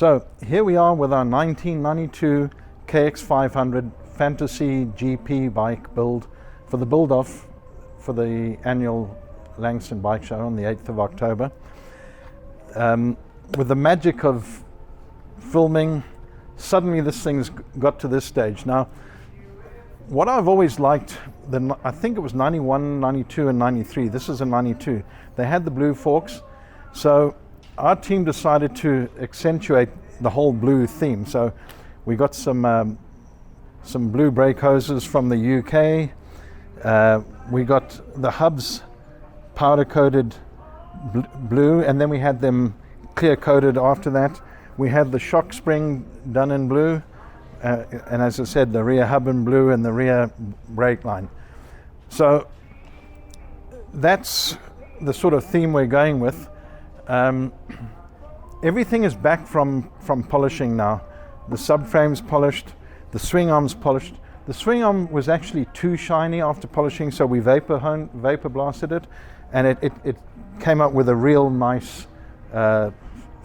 So here we are with our 1992 KX500 Fantasy GP bike build for the build-off for the annual Langston bike show on the 8th of October. With the magic of filming, suddenly this thing's got to this stage. Now, what I've always liked, I think it was 91, 92 and 93, this is a 92, they had the blue forks, so our team decided to accentuate the whole blue theme. So we got some blue brake hoses from the UK, we got the hubs powder coated blue, and then we had them clear coated after that. We had the shock spring done in blue, and as I said, the rear hub in blue and the rear brake line. So that's the sort of theme we're going with. Everything is back from polishing now. The subframe's polished, the swing arm's polished. The swing arm was actually too shiny after polishing, so we vapor blasted it, and it came up with a real nice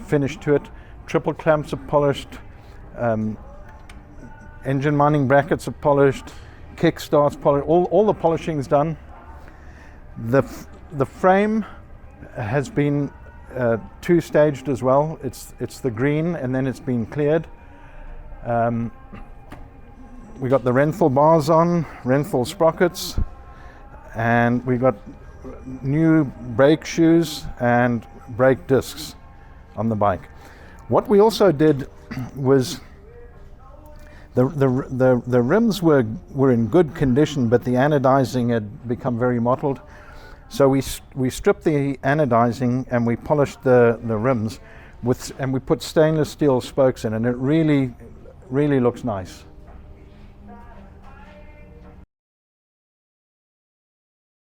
finish to it. Triple clamps are polished, engine mounting brackets are polished, kickstarts polished, all the polishing's done. The frame has been two-staged as well. It's the green and then it's been cleared. We got the Renthal bars on, Renthal sprockets, and we got new brake shoes and brake discs on the bike. What we also did was the rims were in good condition, but the anodizing had become very mottled. So we stripped the anodizing and we polished the rims and we put stainless steel spokes in, and it really looks nice.